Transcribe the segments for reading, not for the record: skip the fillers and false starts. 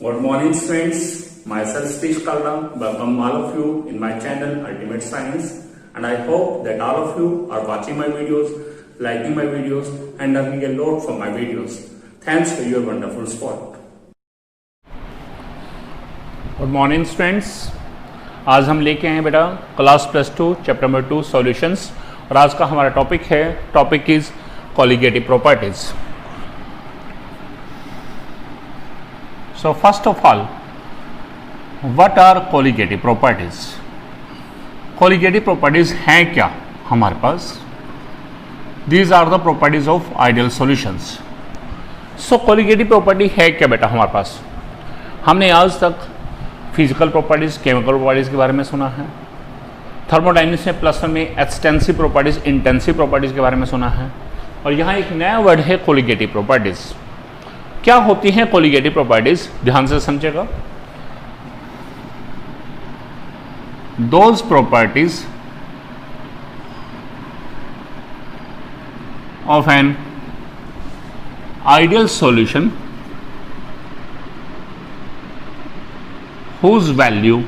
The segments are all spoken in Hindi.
Good morning, students. Myself Satish Kalra. Welcome all of you in my channel Ultimate Science, and I hope that all of you are watching my videos, liking my videos, and learning a lot from my videos. Thanks for your wonderful support. Good morning, students. आज हम लेके आए बेटा क्लास +2 चैप्टर नंबर 2 सॉल्यूशंस, और आज का हमारा topic is colligative properties. So first of all, what are colligative properties? Colligative properties हैं क्या हमारे पास? These are the properties of ideal solutions. So colligative property है क्या बेटा हमारे पास? हमने आज तक फिजिकल प्रॉपर्टीज, केमिकल प्रॉपर्टीज के बारे में सुना है. थर्मोडायनेमिक्स में +1 में एक्सटेंसिव प्रॉपर्टीज, इंटेंसिव प्रॉपर्टीज के बारे में सुना है, और यहाँ एक नया वर्ड है colligative प्रॉपर्टीज. क्या होती हैं कॉलिगेटिव प्रॉपर्टीज? ध्यान से समझेगा. Those properties of an ideal solution whose value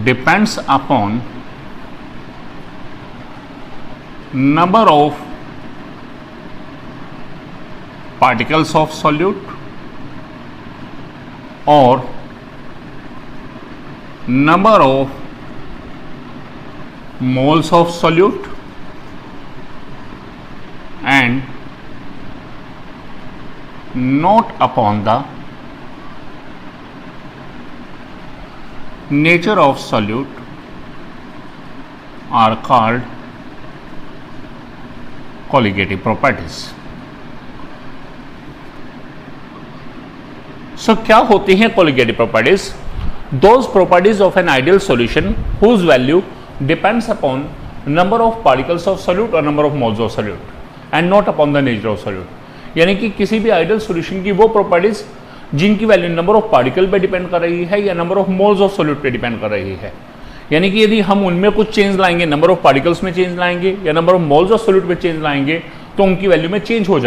depends upon number of particles of solute or number of moles of solute and not upon the nature of solute are called colligative properties. So क्या होती हैं colligative properties? Those properties of an ideal solution whose value depends upon number of particles of solute or number of moles of solute and not upon the nature of solute. यानी कि किसी भी आइडियल सॉल्यूशन की वो प्रॉपर्टीज जिनकी वैल्यू नंबर ऑफ पार्टिकल पे डिपेंड कर रही है या number of moles of solute पे डिपेंड कर रही है. यानी कि यदि हम उनमें कुछ चेंज लाएंगे, नंबर ऑफ पार्टिकल्स में चेंज लाएंगे या number of moles of solute में चेंज लाएंगे, तो उनकी वैल्यू में चेंज हो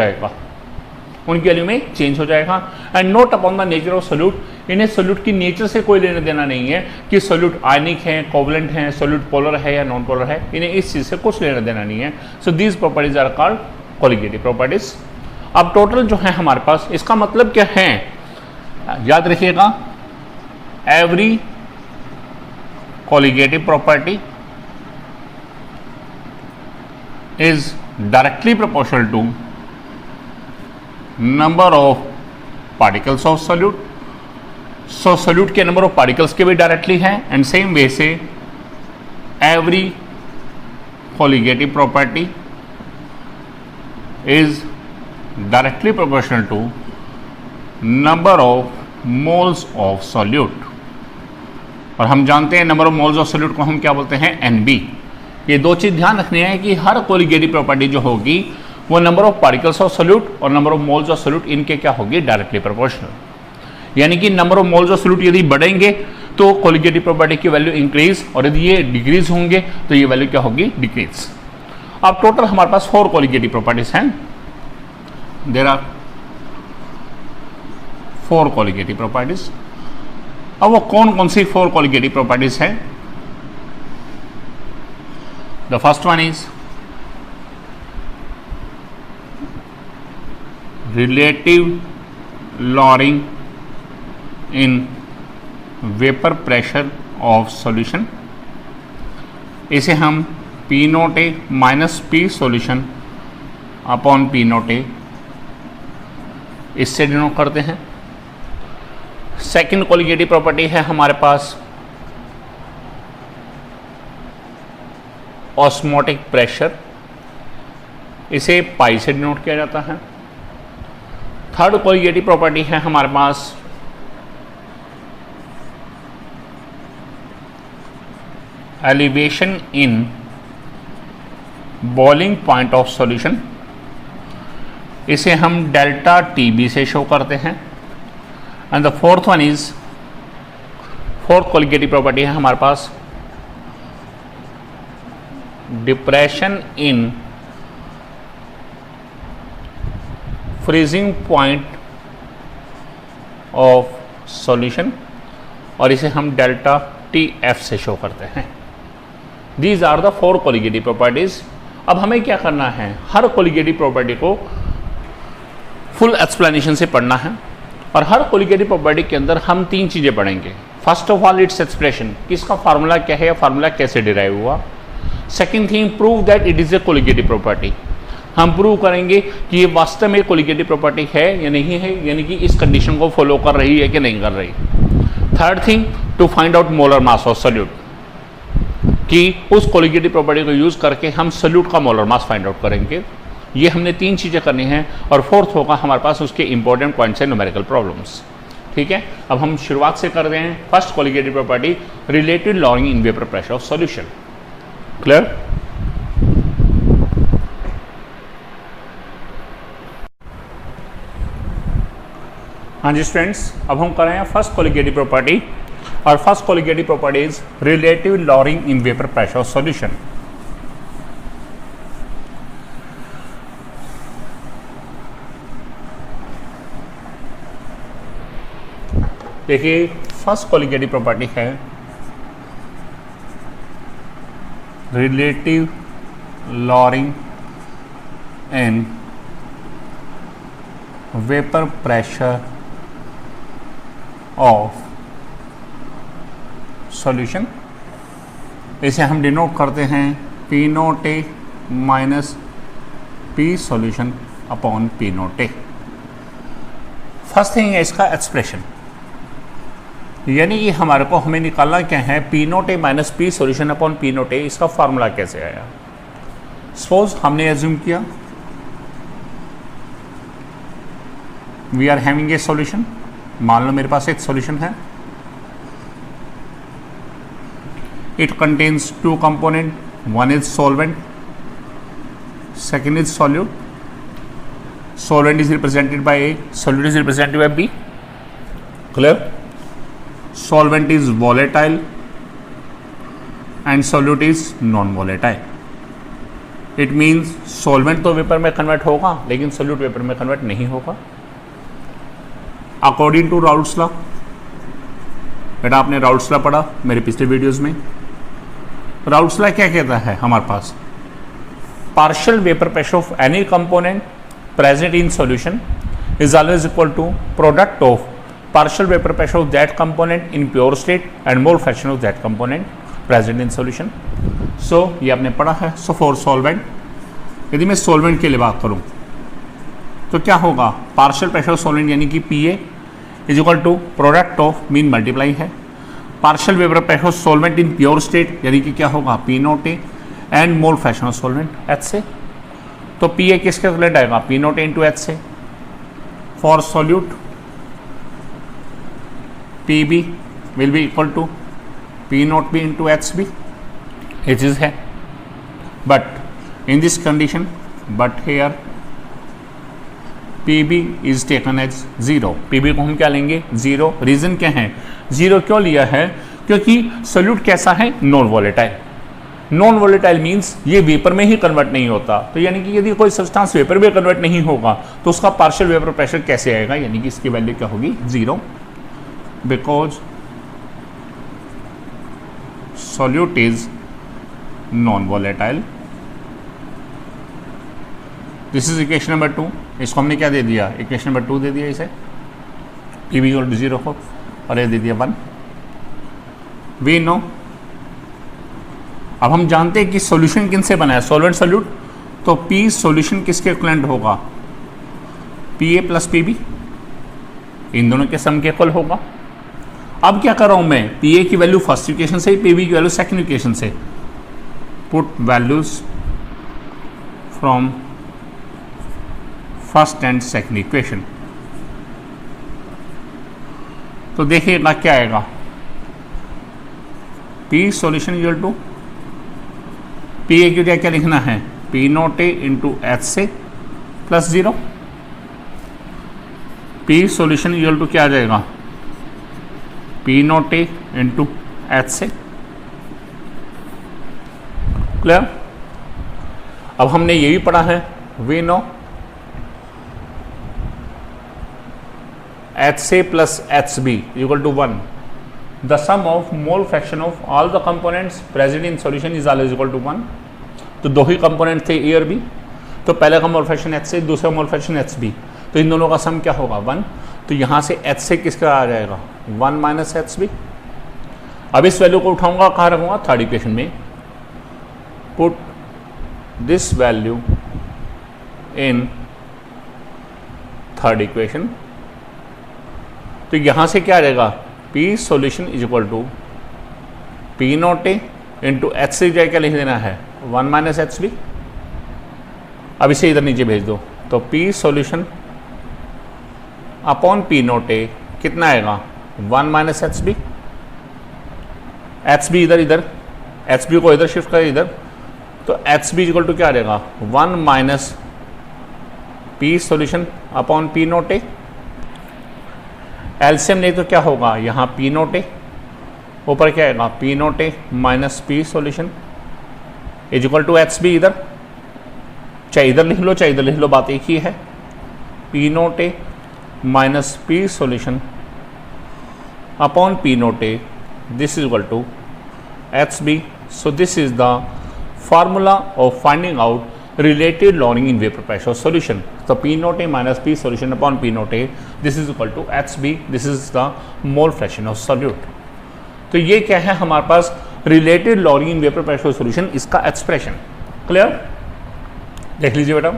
जाएगा, and naught upon the nature of solute. इन्हें सोल्यूट की नेचर से कोई लेना देना नहीं है कि सोल्यूट आयनिक है, कोवलेंट है, सोल्यूट पोलर है या नॉन पोलर है. इन्हें इस चीज से कुछ लेना देना नहीं है. So these properties are called colligative properties. अब टोटल जो है हमारे पास, इसका मतलब क्या है, याद रखिएगा. Every colligative property is directly proportional to number of particles of solute. So solute के नंबर ऑफ पार्टिकल्स के भी डायरेक्टली है, एंड सेम वे से every colligative property is directly proportional to number of moles of solute. और हम जानते हैं number of moles of solute को हम क्या बोलते हैं, NB. ये दो चीज ध्यान रखनी है कि हर कॉलिगेटिव प्रॉपर्टी जो होगी वो number of particles of solute और number of moles of solute इनके क्या होगी, डायरेक्टली प्रोपोर्शनल. यानी कि number of moles of solute यदि बढ़ेंगे तो कॉलिगेटिव प्रॉपर्टी की वैल्यू इंक्रीज, और यदि ये डिक्रीज होंगे तो ये वैल्यू क्या होगी, डिक्रीज. अब टोटल हमारे पास 4 कॉलिगेटिव प्रॉपर्टीज हैं. There are 4 colligative properties. अब वो कौन कौन सी 4 कॉलिगेटिव प्रॉपर्टीज हैं? The first one is relative lowering in vapor pressure of solution. इसे हम P note A minus P solution upon P note a इससे डिनोट करते हैं. सेकेंड कॉलिगेटिव प्रॉपर्टी है हमारे पास ऑस्मोटिक प्रेशर, इसे पाई से डिनोट किया जाता है. थर्ड कॉलिगेटिव प्रॉपर्टी है हमारे पास elevation in boiling point of solution, इसे हम डेल्टा TB से शो करते हैं. And the fourth one is, fourth colligative property है हमारे पास depression in freezing point of solution, और इसे हम डेल्टा टी एफ से शो करते हैं। These are the 4 colligative properties. अब हमें क्या करना है, हर कोलिगेटिव प्रॉपर्टी को फुल एक्सप्लेनेशन से पढ़ना है, और हर कोलिगेटिव प्रॉपर्टी के अंदर हम 3 चीज़ें पढ़ेंगे। First of all its expression, इसका फार्मूला क्या है या फार्मूला कैसे डिराइव हुआ। Second thing, prove that it is a colligative property, हम प्रूव करेंगे कि ये वास्तव में कोलिगेटिव प्रॉपर्टी है या नहीं है, यानी कि इस कंडीशन को फॉलो कर रही है कि नहीं कर रही। Third thing, to find out molar mass of solute, कि उस कोलिगेटिव प्रॉपर्टी को यूज़ करके हम सोल्यूट का मोलर मास फाइंड आउट करेंगे। ये हमने 3 चीज़ें करनी हैं, और फोर्थ होगा हमारे पास उसके इंपॉर्टेंट पॉइंट्स हैं, न्यूमेरिकल प्रॉब्लम्स। ठीक है, अब हम शुरुआत से कर रहे हैं। First colligative property, relative lowering in vapour pressure of solution. Clear? हाँ जी स्टूडेंट्स, अब हम कर रहे हैं फर्स्ट कोलिगेटिव प्रॉपर्टी, और first colligative property is relative lowering in vapour pressure of solution. देखिए, फर्स्ट कोलिगेटिव प्रॉपर्टी है relative lowering in vapour pressure of solution. इसे हम डिनोट करते हैं P note A minus P solution upon P note a. First thing है इसका एक्सप्रेशन, यानी कि हमारे को हमें निकालना क्या है, P note A minus P solution upon P note a. इसका फार्मूला कैसे आया। सपोज हमने एज्यूम किया we are having a solution, मान लो मेरे पास एक सॉल्यूशन है, it contains 2 component, one is solvent, second is solute. Solvent is represented by a, solute is represented by b. Clear? solvent is volatile and solute is non volatile. It means solvent तो वेपर में कन्वर्ट होगा लेकिन solute वेपर में कन्वर्ट नहीं होगा। अकॉर्डिंग टू राउल्ट्स लॉ, बेटा आपने राउल्ट्स लॉ पढ़ा मेरे पिछले वीडियोस में। राउल्ट्स लॉ क्या कहता है हमारे पास, partial vapour pressure of any component present in solution is always equal to product of partial vapor pressure of that component in pure state and mole fraction of that component present in solution. So ये आपने पढ़ा है। So for solvent, यदि मैं solvent के लिए बात करूँ तो क्या होगा, partial pressure of solvent यानी कि PA is equal to product of mean multiply है, partial vapor pressure of solvent in pure state यानी कि क्या होगा P note A and mole fraction of solvent H से। तो PA किसके रिलेटेड आएगा, P note A into H से। For solute PB will be equal to P naught B into HB, which is है, but in this condition, but here PB is taken as 0। PB को हम क्या लेंगे 0। रीजन क्या है, 0 क्यों लिया है, क्योंकि सोल्यूट कैसा है, non volatile. Non volatile means ये वेपर में ही कन्वर्ट नहीं होता, तो यानी कि यदि कोई सब्सटेंस वेपर में कन्वर्ट नहीं होगा तो उसका पार्शियल वेपर प्रेशर कैसे आएगा, यानी कि इसकी वैल्यू क्या होगी 0, because solute is non-volatile। This is equation number 2। इसको हमने क्या दे दिया, इक्वेशन नंबर 2 दे दिया इसे, पी बी इक्वल टू 0 हो, और ये दे दिया 1। वी नो, अब हम जानते हैं कि सॉल्यूशन किन से बना है, सॉल्वेंट सोल्यूट, तो पी सॉल्यूशन किसके इक्विवेलेंट होगा, P A plus P B, इन दोनों के सम के इक्वल होगा। अब क्या कर रहा हूं मैं, पी ए की वैल्यू फर्स्ट इक्वेशन से, पी बी की वैल्यू सेकंड इक्वेशन से, put values from first and second equation. तो देखिएगा क्या आएगा, P solution equal to P A की जगह क्या लिखना है, P note A into H से plus 0। P solution equal to क्या आ जाएगा, P note A into H से। क्लियर? अब हमने ये भी पढ़ा है, we know HA plus HB equal to 1. The sum of mole fraction of all the components present in solution is always equal to 1. तो दो ही कंपोनेंट थे ए और बी, तो पहले का मोल फ्रैक्शन HA, दूसरा मोल फ्रैक्शन HB, तो इन दोनों का सम क्या होगा 1. तो यहाँ से HA किसका आ जाएगा 1 माइनस HB. अब इस वैल्यू को उठाऊंगा, कहाँ रखूंगा, थर्ड इक्वेशन में. Put this value in third equation. तो यहाँ से क्या आ जाएगा, P solution is equal to P naught A into H से क्या लिख देना है 1 माइनस HB. अब इसे इधर नीचे भेज दो, तो P solution upon P naught ए कितना आएगा 1 माइनस HB. HB इधर इधर, HB को इधर शिफ्ट करें इधर, तो HB इक्वल टू क्या आ जाएगा 1 minus P solution upon P naught ए. एलसीएम ले तो क्या होगा, यहाँ P नॉट ए, ऊपर क्या आएगा P naught A minus P solution is equal to HB. इधर चाहे इधर लिख लो चाहे इधर लिख लो, बात एक ही है. P naught A minus P solution upon P naught A, this is equal to HB. So this is the formula of finding out related loading in vapor pressure solution. So P naught A minus P solution upon P naught A, this is equal to HB. This is the mole fraction of solute. तो ये क्या है हमारे पास related loading in vapor pressure solution, इसका एक्सप्रेशन क्लियर. देख लीजिए बेटा,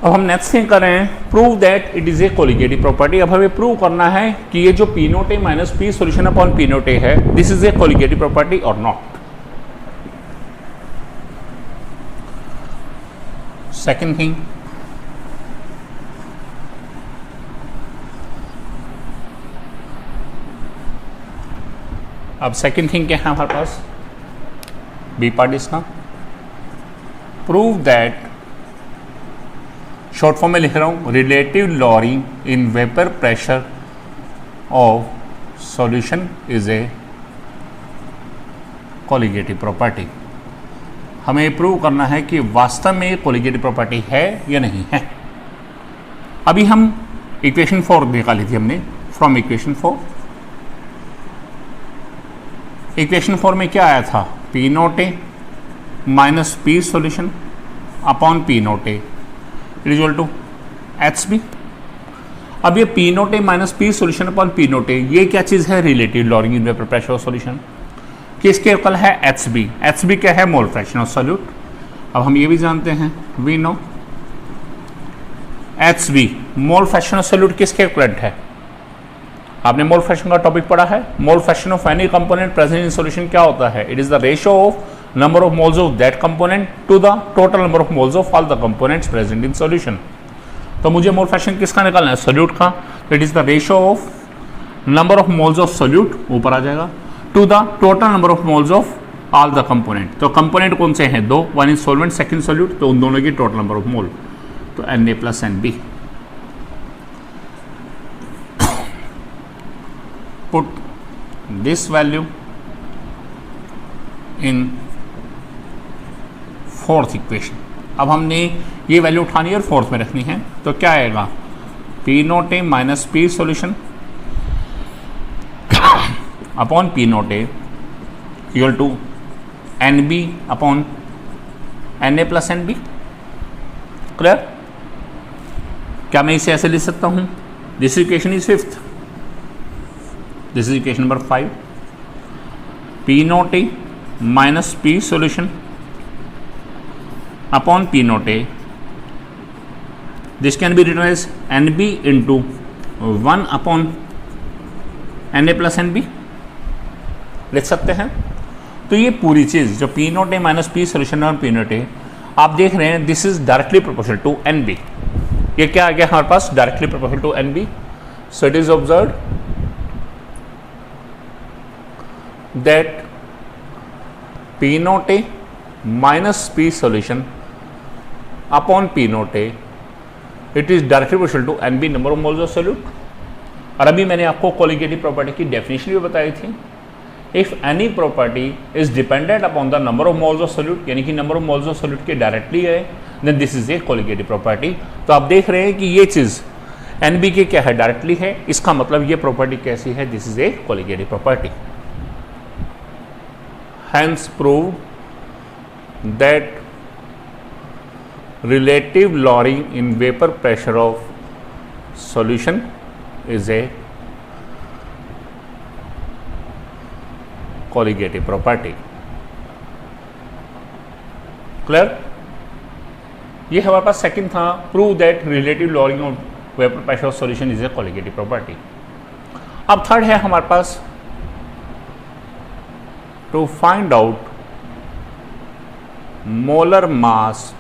अब हम नेक्स्ट थिंग कर रहे हैं, prove that it is a colligative property. अब हमें प्रूव करना है कि ये जो P note A minus P solution upon P note A है, this is a colligative property और नॉट. सेकेंड थिंग, अब सेकेंड थिंग क्या है हमारे पास, बी पार्ट इसका, प्रूव दैट, शॉर्ट फॉर्म में लिख रहा हूँ, relative lowering in vapour pressure of solution is a colligative property. हमें प्रूव करना है कि वास्तव में कोलिगेटिव प्रॉपर्टी है या नहीं है. अभी हम इक्वेशन 4 निकाली थी हमने फ्रॉम इक्वेशन 4. इक्वेशन 4 में क्या आया था, P note A minus P solution upon P note A is equal to HB. अब ये P note A minus P solution upon P note A, ये क्या चीज़ है, relative lowering in vapour pressure of solution. किसके इक्वल है, HB. HB क्या है, मोल फ्रैक्शन ऑफ सॉल्यूट. अब हम ये भी जानते हैं, we know HB mole fraction of solute किसके इक्वलेंट है. आपने मोल फ्रैक्शन का टॉपिक पढ़ा है. Mole fraction of any component present in solution क्या होता है, it is the ratio of number of moles of that component to the total number of moles of all the components present in solution. तो मुझे मोल फ्रैक्शन किसका निकालना है, सोल्यूट का. तो it is the ratio of number of moles of solute, ऊपर आ जाएगा, to the total number of moles of all the component. तो कंपोनेंट कौन से हैं, दो, one is solvent second solute, तो उन दोनों की टोटल नंबर ऑफ मोल, तो Na plus NB. Put this value in fourth equation. अब हमने ये वैल्यू उठानी है और फोर्थ में रखनी है, तो क्या आएगा, P note A minus P solution upon P note A equal to NB upon Na plus NB. Clear. क्या मैं इसे ऐसे लिख सकता हूं, this equation is fifth, this is equation number 5. P note A minus P solution upon P note A, this can be written as NB into 1 upon Na plus NB लिख सकते हैं. तो ये पूरी चीज़ जो P note A minus P solution और P नोट A आप देख रहे हैं, this is directly proportional to NB. ये क्या आ गया हमारे पास, directly proportional to NB. So it is observe that P note A minus P solution upon P note A, it is directly proportional to NB number of moles of solute. और अभी मैंने आपको कोलिगेटिव प्रॉपर्टी की डेफिनेशन भी बताई थी if any property is dependent upon the number of moles of solute, यानी कि number of moles of solute के डायरेक्टली है, then this is a colligative property. तो आप देख रहे हैं कि ये चीज एनबी के क्या है, डायरेक्टली है, इसका मतलब ये प्रॉपर्टी कैसी है, this is a colligative property. Hence prove that relative lowering in vapor pressure of solution is a colligative property। Clear? ये हमारे पास सेकंड था, prove that relative lowering of vapour pressure of solution is a colligative property. अब थर्ड है हमारे पास to find out molar mass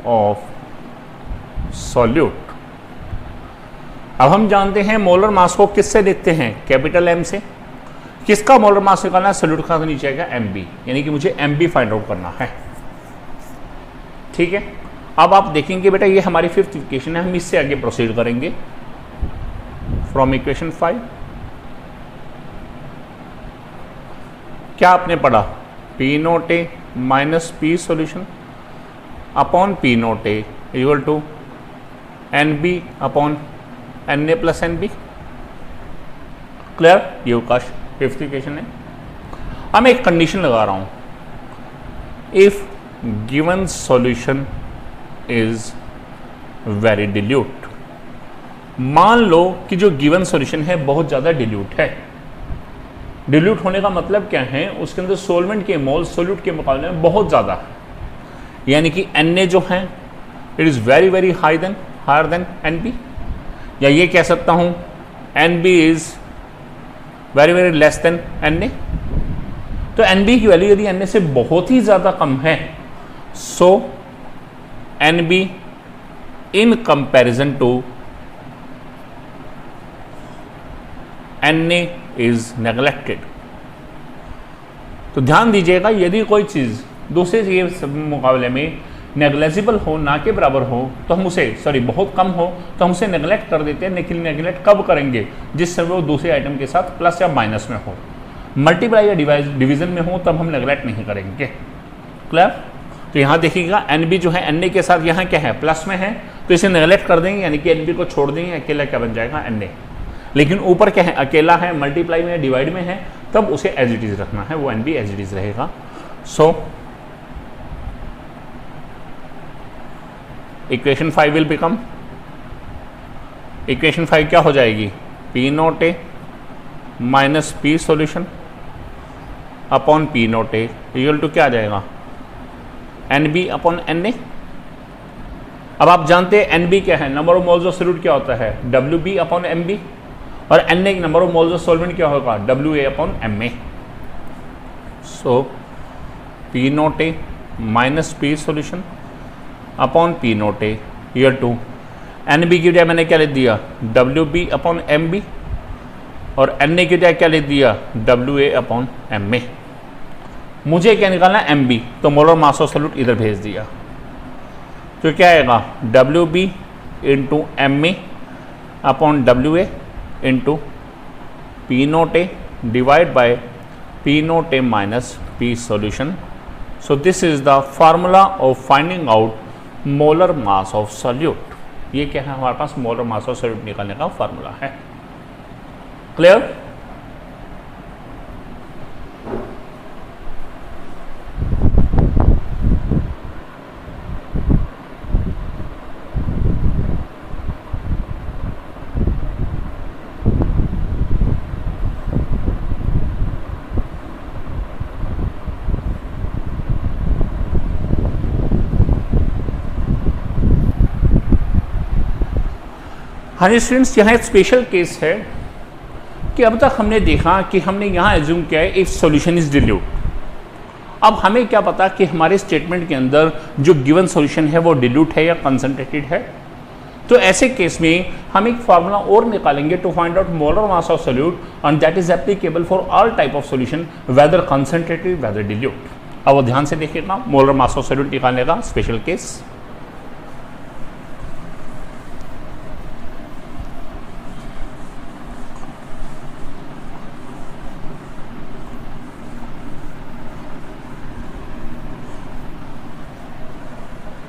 of solute. अब हम जानते हैं मोलर मास को किससे लिखते हैं, कैपिटल एम से। किसका मोलर मास निकालना है, सॉल्यूट का, तो नीचे आएगा एम बी, यानी कि मुझे एम बी फाइंड आउट करना है। ठीक है, अब आप देखेंगे बेटा ये हमारी फिफ्थ इक्वेशन है, हम इससे आगे प्रोसीड करेंगे फ्रॉम इक्वेशन 5। क्या आपने पढ़ा, P note A minus P solution upon P note A equal to N B upon N A plus N B. Clear? ये काश फिफ्थ इक्वेशन है। अब मैं एक कंडीशन लगा रहा हूं, if given solution is very dilute. मान लो कि जो गिवन सॉल्यूशन है बहुत ज़्यादा डिल्यूट है। डिल्यूट होने का मतलब क्या है, उसके अंदर सोलवेंट के मोल सोल्यूट के मुकाबले में बहुत ज़्यादा है, यानी कि Na जो है it is very very higher than Nb, या ये कह सकता हूँ Nb is very very less than Na। तो Nb की वैल्यू यदि Na से बहुत ही ज़्यादा कम है, सो Nb in comparison to Na is neglected. तो ध्यान दीजिएगा, यदि कोई चीज़ दूसरे के मुकाबले में नेग्लेजिबल हो, ना के बराबर हो, तो हम उसे बहुत कम हो तो हम उसे नेग्लेक्ट कर देते हैं। लेकिन नेग्लेक्ट कब करेंगे, जिस समय वो दूसरे आइटम के साथ प्लस या माइनस में हो, मल्टीप्लाई या डिवीजन में हो, तब हम नेग्लेक्ट नहीं करेंगे। क्लियर? तो यहाँ देखिएगा NB जो है Na के साथ यहाँ क्या है, प्लस में है, तो इसे नेग्लेक्ट कर देंगे, यानी कि NB को छोड़ देंगे, अकेला क्या बन जाएगा, Na। लेकिन ऊपर क्या है, अकेला है, मल्टीप्लाई में डिवाइड में है, तब उसे एज इट इज रखना है, वो NB एज इट इज रहेगा। So equation 5 will become, equation 5 क्या हो जाएगी, P note A minus P solution upon P note A equal to क्या आ जाएगा, NB अपॉन Na। अब आप जानते हैं NB क्या है, number of moles of solute क्या होता है, WB अपॉन MB, और Na number of moles of solvent क्या होगा, WA upon MA। So P note A minus P solution upon P note A ear to NB की जगह मैंने क्या लिख दिया, WB अपॉन MB, और Na की जगह क्या लिख दिया, WA अपॉन MA। मुझे क्या निकालना है, MB, तो मोलर मास ऑफ सॉल्यूट इधर भेज दिया, तो क्या आएगा, WB into MA upon WA into P note A divide by P note A minus P solution. So this is the formula of finding out molar mass of solute. ये क्या है, हमारे पास मोलर मास ऑफ सॉल्यूट निकालने का फार्मूला है। क्लियर? हाँ जी स्टूडेंट्स, यहाँ एक स्पेशल केस है कि अब तक हमने देखा कि हमने यहाँ एज्यूम किया है इफ सॉल्यूशन इज डिल्यूट। अब हमें क्या पता कि हमारे स्टेटमेंट के अंदर जो गिवन सॉल्यूशन है वो डिल्यूट है या कंसंट्रेटेड है। तो ऐसे केस में हम एक फार्मूला और निकालेंगे to find out molar mass of solute, and that is applicable for all type of solution whether concentrated whether dilute. अब वो ध्यान से देखिएगा, मोलर मास ऑफ सॉल्यूट निकालने का स्पेशल केस।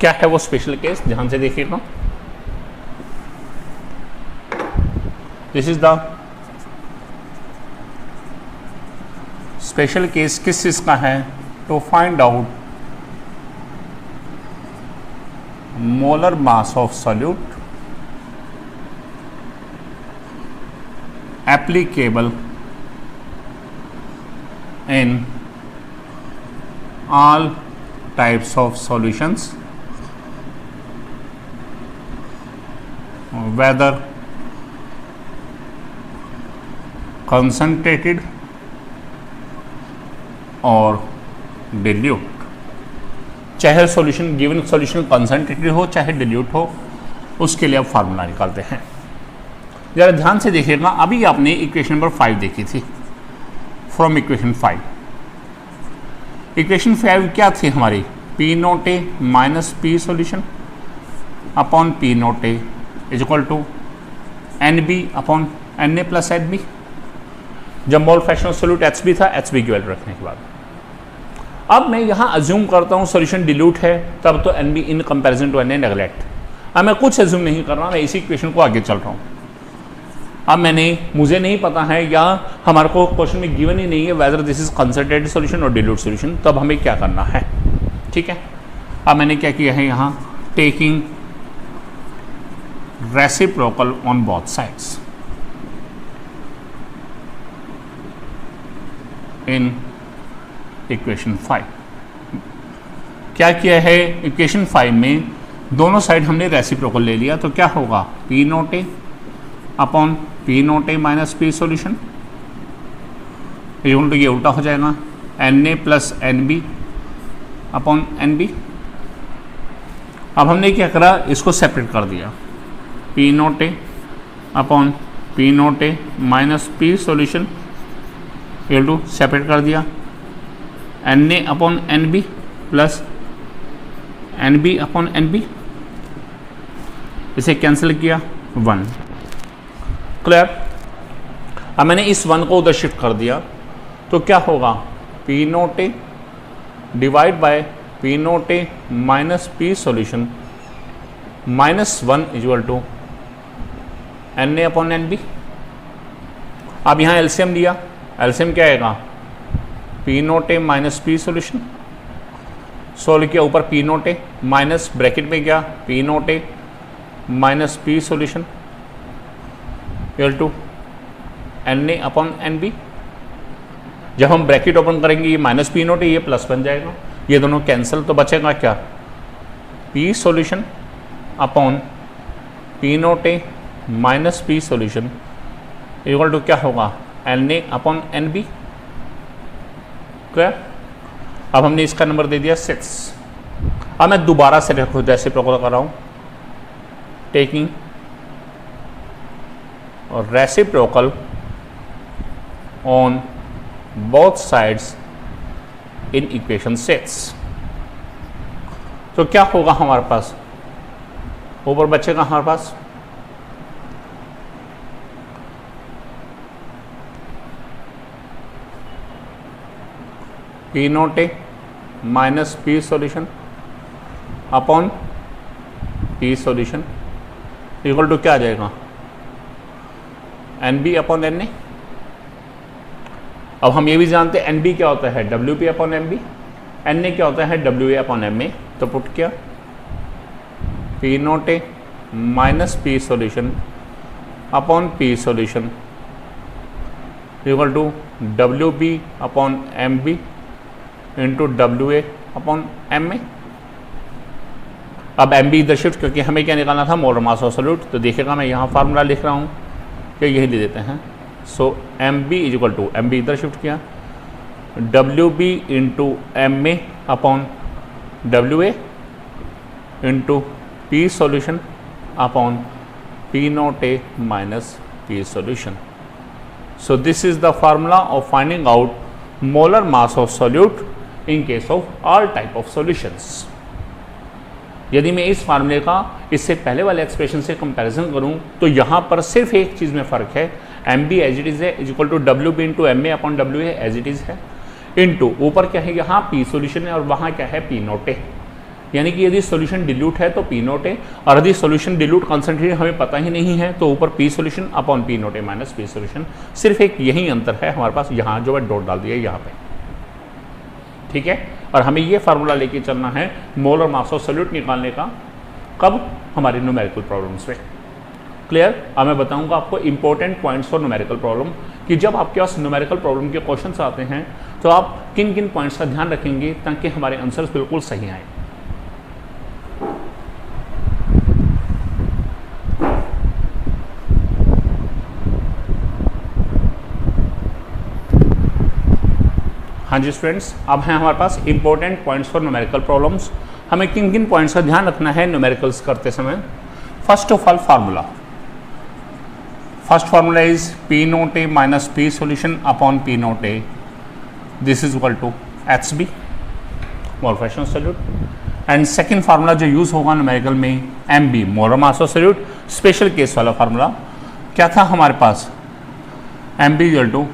क्या है वो स्पेशल केस, ध्यान से देखिएगा। This is the special case, किस चीज का है, to find out molar mass of solute applicable in all types of solutions, whether concentrated or dilute। चाहे सॉल्यूशन, गिवन सॉल्यूशन कंसंट्रेटेड हो चाहे डिल्यूट हो, उसके लिए आप फार्मूला निकालते हैं। जरा ध्यान से देखिएगा, अभी आपने इक्वेशन नंबर 5 देखी थी, फ्रॉम इक्वेशन 5। इक्वेशन 5 क्या थी हमारी, P note A minus P solution upon P note A is equal to N B upon N A plus N B. जब mole fraction solute H B था, एच बी की वैल्यू रखने के बाद अब मैं यहाँ अज्यूम करता हूँ सोल्यूशन डिल्यूट है, तब तो N B in comparison to N A neglect. अब मैं कुछ अज्यूम नहीं कर रहा, मैं इसी इक्वेशन को आगे चल रहा हूँ। अब मुझे नहीं पता है या हमारे को क्वेश्चन में गिवन ही नहीं है whether this is concentrated solution और डिल्यूट सॉल्यूशन, तब हमें क्या करना है, ठीक है। अब मैंने क्या किया है यहाँ, taking reciprocal on both sides in equation 5। क्या किया है, इक्वेशन 5 में दोनों साइड हमने रेसिप्रोकल ले लिया, तो क्या होगा, P note A upon P note A minus P solution equal to, ये उल्टा हो जाएगा, N A plus N B upon N B. अब हमने क्या करा, इसको सेपरेट कर दिया, P note A upon P note A minus P solution equal to separate कर दिया, N A upon N B plus N B upon N B, इसे कैंसिल किया, 1। क्लियर। अब मैंने इस 1 को उधर शिफ्ट कर दिया, तो क्या होगा, P note A divide by P note A minus P solution minus 1 equal to N A upon N B. अब यहाँ एलसीएम लिया, एलसीएम क्या आएगा, पी नोट ए माइनस पी सोल्यूशन, सोल्व किया, ऊपर पी नोट ए माइनस ब्रैकेट में क्या, P note A minus P solution equal to N A upon N B. जब हम ब्रैकेट ओपन करेंगे, ये माइनस पी नोट है, ये प्लस बन जाएगा, ये दोनों कैंसिल, तो बचेगा क्या, P solution upon P note A minus P solution equal to क्या होगा, N A upon N B. Clear. अब हमने इसका नंबर दे दिया 6। अब मैं दोबारा से रेसिप्रोकल कर रहा हूँ, taking reciprocal on both sides in equation 6। तो क्या होगा हमारे पास, ऊपर बचेगा हमारे पास P note A minus P solution upon P solution equal to क्या आ जाएगा, N B upon N A. अब हम ये भी जानते हैं एन बी क्या होता है, W P upon M B, N A क्या होता है, W A upon M A. तो पुट किया, P note A minus P solution upon P solution equal to W B upon M B into W A upon M A. अब एम बी इधर शिफ्ट, क्योंकि हमें क्या निकालना था, मोलर मास ऑफ सॉल्यूट। तो देखिएगा मैं यहाँ फार्मूला लिख रहा हूँ कि यही ले देते हैं। So M B is equal to, M B इधर शिफ्ट किया, W B into M A upon W A into P solution upon P note A minus P solution. So this is the formula of finding out molar mass of solute in case of all type of solutions। यदि मैं इस फार्मूले का इससे पहले वाले एक्सप्रेशन से कंपैरिजन करूं तो यहाँ पर सिर्फ एक चीज़ में फ़र्क है, M B as it is है is equal to W B into M A upon W A as it is है, इंटू ऊपर क्या है यहाँ पी सोल्यूशन है और वहाँ क्या है पी नोट ए। यानी कि यदि सॉल्यूशन डिल्यूट है तो पी नोट ए, और यदि सॉल्यूशन डिल्यूट कॉन्सेंट्रेट हमें पता ही नहीं है तो ऊपर P solution upon P note ए माइनस पी सॉल्यूशन। सिर्फ एक यही अंतर है हमारे पास, यहाँ जो है डॉट डाल दिया यहाँ पे, ठीक है। और हमें ये फार्मूला लेके चलना है मोलर मास ऑफ सॉल्यूट निकालने का, कब? हमारे न्यूमेरिकल प्रॉब्लम्स में। क्लियर? अब मैं बताऊंगा आपको important points for numerical problem, कि जब आपके पास न्यूमेरिकल प्रॉब्लम के क्वेश्चंस आते हैं तो आप किन किन पॉइंट्स का ध्यान रखेंगे ताकि हमारे आंसर्स बिल्कुल सही आए। हाँ जी स्टूडेंट्स, अब हैं हमारे पास important points for numerical problems. हमें किन किन पॉइंट्स का ध्यान रखना है न्यूमेरिकल्स करते समय। First of all formula, first formula is P note A minus P solution upon P note A, this is equal to H B, molar fraction of solute. And second formula जो यूज होगा न्यूमेरिकल में, M B, molar mass of solute, special case वाला फार्मूला। क्या था हमारे पास? M B equal to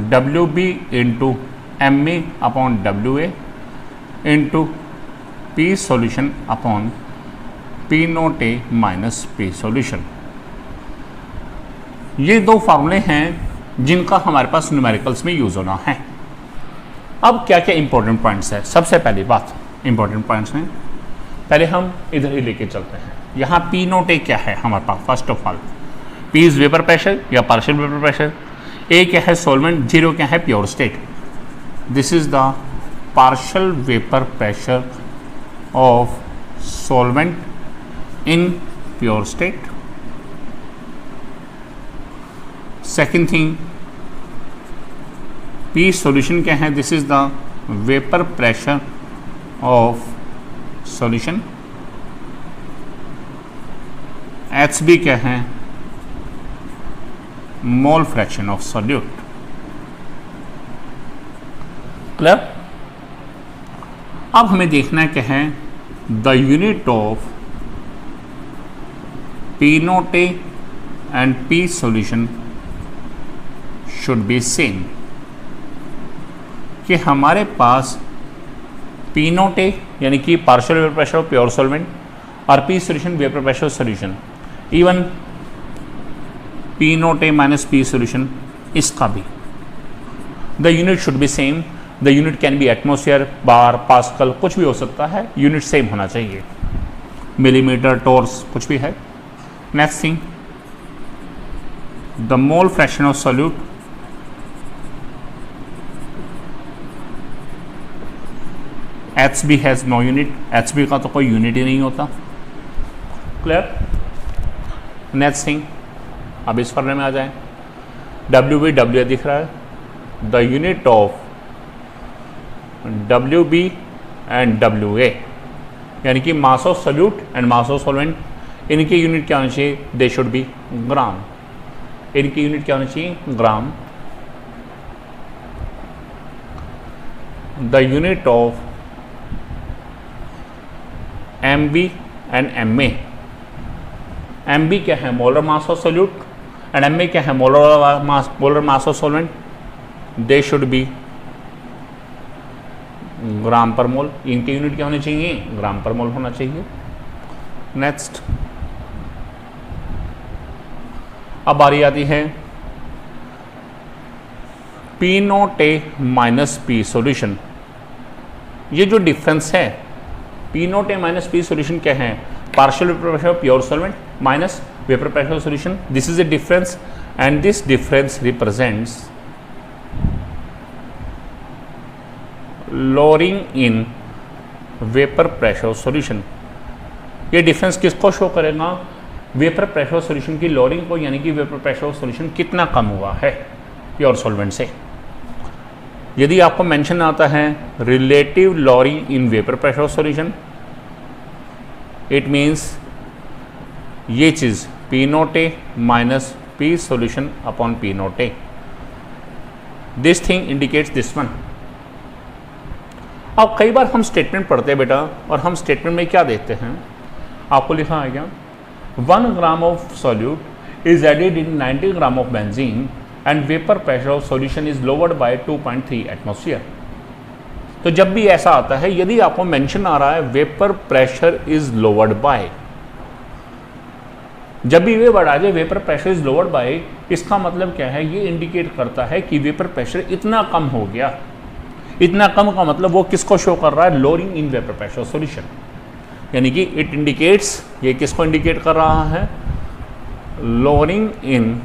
W B into M A upon W A into P solution upon P note A minus P solution. ये दो फार्मूले हैं जिनका हमारे पास न्यूमेरिकल्स में यूज होना है। अब क्या क्या इंपॉर्टेंट पॉइंट्स है? सबसे पहली बात इंपॉर्टेंट पॉइंट्स हैं, पहले हम इधर ही लेके चलते हैं। यहाँ पी नोट ए क्या है हमारे पास? First of all P is vapour pressure या पार्शियल वेपर प्रेशर, ए क्या है? सॉल्वेंट, जीरो क्या है? Pure state. This is the partial vapour pressure of solvent in pure state. Second thing, P solution क्या है? This is the vapour pressure of solution. H B क्या है? Mole fraction of solute. Clear? अब हमें देखना क्या है, the unit of P note A and P solution should be same, कि हमारे पास पी नोट ए यानी कि partial vapour pressure of pure solvent और P solution vapour pressure of solution, even P note A minus P solution, इसका भी the unit should be same. The unit can be atmosphere, bar, pascal, कुछ भी हो सकता है, यूनिट सेम होना चाहिए, मिलीमीटर, टोर्स, कुछ भी है। Next thing, the mole fraction of solute H B has no unit, H B का तो कोई यूनिट ही नहीं होता। क्लियर? नेक्स्ट थिंग, अब इस फॉर्मूले में आ जाए, डब्ल्यू बी, डब्ल्यू ए दिख रहा है, the unit of W B and W A यानी कि mass of solute and mass of solvent, इनकी यूनिट क्या होनी चाहिए? They should be gram. इनकी यूनिट क्या होनी चाहिए? Gram. The unit of M B and M A, M B क्या है? Molar mass of solute, and M A क्या है? Molar mass of solvent, they should be gram per mole. इनकी यूनिट क्या होनी चाहिए? ग्राम पर मोल होना चाहिए। नेक्स्ट, अब बारी आती है पी नोट ए माइनस पी सोल्यूशन। ये जो डिफरेंस है पी नोट ए माइनस पी सोल्यूशन क्या है? Partial vapour pressure of pure solvent minus vapour pressure of solution, this is A difference and this difference represents lowering in vapour pressure solution. ये डिफरेंस किसको शो करेगा? वेपर प्रेशर सॉल्यूशन की लोअरिंग को, यानी कि वेपर प्रेशर सॉल्यूशन कितना कम हुआ है प्योर सॉल्वेंट से। यदि आपको मेंशन आता है relative lowering in vapour pressure solution, it means ये चीज़ P note A minus P solution upon P note A, this thing indicates this one. अब कई बार हम स्टेटमेंट पढ़ते हैं बेटा, और हम स्टेटमेंट में क्या देखते हैं, आपको लिखा है क्या? 1 gram of solute is added in 90 gram of benzene and vapour pressure of solution is lowered by 2.3 atmosphere. तो जब भी ऐसा आता है, यदि आपको मेंशन आ रहा है vapour pressure is lowered by, जब भी ये वर्ड आ जाए vapour pressure is lowered by, इसका मतलब क्या है, ये इंडिकेट करता है कि वेपर प्रेशर इतना कम हो गया। इतना कम का मतलब वो किसको शो कर रहा है, lowering in vapour pressure solution, यानी कि इट इंडिकेट्स, ये किसको इंडिकेट कर रहा है, lowering in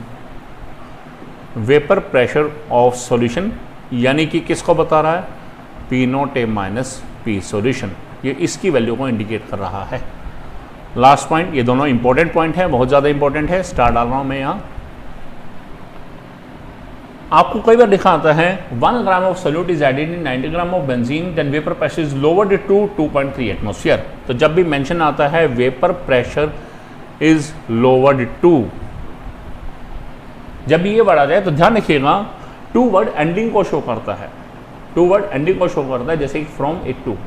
vapour pressure of solution, यानी कि किसको बता रहा है, P not A minus P solution, ये इसकी वैल्यू को इंडिकेट कर रहा है। लास्ट पॉइंट, ये दोनों इंपॉर्टेंट पॉइंट है, बहुत ज़्यादा इंपॉर्टेंट है, स्टार डाल रहा हूं मैं यहाँ। आपको कई बार लिखा आता है 1 gram of solute is added in 90 gram of benzene, then vapour pressure is lowered to 2.3 atmosphere. तो जब भी मेंशन आता है vapour pressure is lowered to, जब भी ये वर्ड आ जाए तो ध्यान रखिएगा, टू वर्ड एंडिंग को शो करता है, टू वर्ड एंडिंग को शो करता है, जैसे from A to,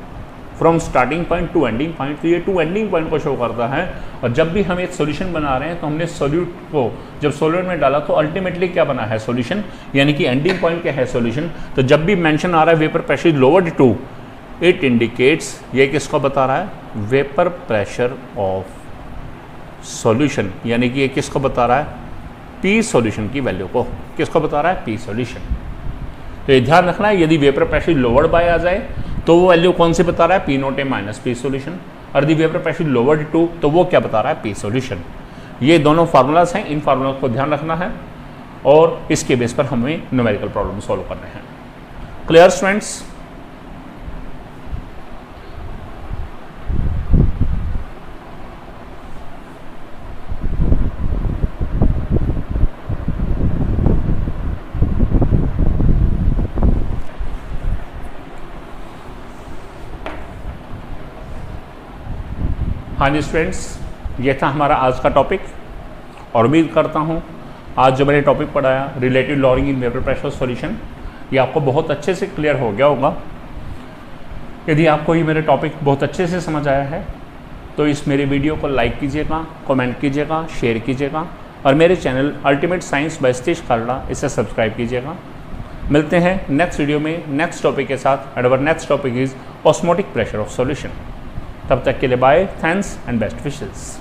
from starting point to ending point, तो ये टू एंडिंग पॉइंट को शो करता है। और जब भी हम एक सॉल्यूशन बना रहे हैं तो हमने सॉल्यूट को जब सॉल्यूट में डाला तो अल्टीमेटली क्या बना है, सॉल्यूशन, यानी कि एंडिंग पॉइंट क्या है, सॉल्यूशन। तो जब भी मेंशन आ रहा है vapour pressure is lowered to, it indicates, ये किसको बता रहा है, वेपर प्रेशर ऑफ सॉल्यूशन, यानी कि ये किसको बता रहा है, पी सॉल्यूशन की वैल्यू को, किसको बता रहा है, पी सॉल्यूशन। तो ये ध्यान रखना है, यदि वेपर प्रेशर लोवर्ड बाय आ जाए तो वो वैल्यू कौन सी बता रहा है, P not A minus P solution, और यदि वेपर प्रेशर लोवर्ड टू तो वो क्या बता रहा है, पी सॉल्यूशन। ये दोनों फार्मूलाज हैं, इन फार्मूला को ध्यान रखना है और इसके बेस पर हमें न्यूमेरिकल प्रॉब्लम सॉल्व करने हैं। Clear students? हाँ जी स्टूडेंट्स, ये था हमारा आज का टॉपिक, और उम्मीद करता हूँ आज जो मैंने टॉपिक पढ़ाया relative lowering in vapour pressure solution, ये आपको बहुत अच्छे से क्लियर हो गया होगा। यदि आपको ये मेरे टॉपिक बहुत अच्छे से समझ आया है तो इस मेरे वीडियो को लाइक कीजिएगा, कमेंट कीजिएगा, शेयर कीजिएगा, और मेरे channel ultimate science by Satish Khalda इसे सब्सक्राइब कीजिएगा। मिलते हैं नेक्स्ट वीडियो में नेक्स्ट टॉपिक के साथ, and our next topic is osmotic pressure of solution. तब तक के लिए bye, thanks and best wishes.